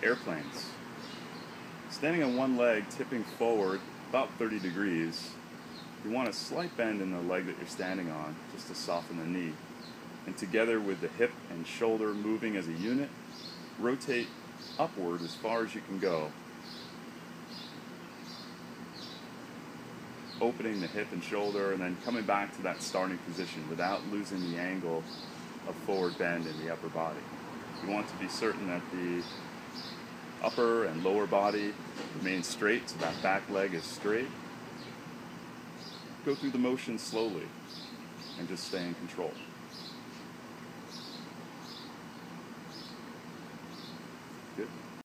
airplanes. Standing on one leg, tipping forward about 30 degrees, you want a slight bend in the leg that you're standing on just to soften the knee. And together with the hip and shoulder moving as a unit, rotate upward as far as you can go, opening the hip and shoulder and then coming back to that starting position without losing the angle of forward bend in the upper body. You want to be certain that the upper and lower body remain straight, so that back leg is straight. Go through the motion slowly and just stay in control.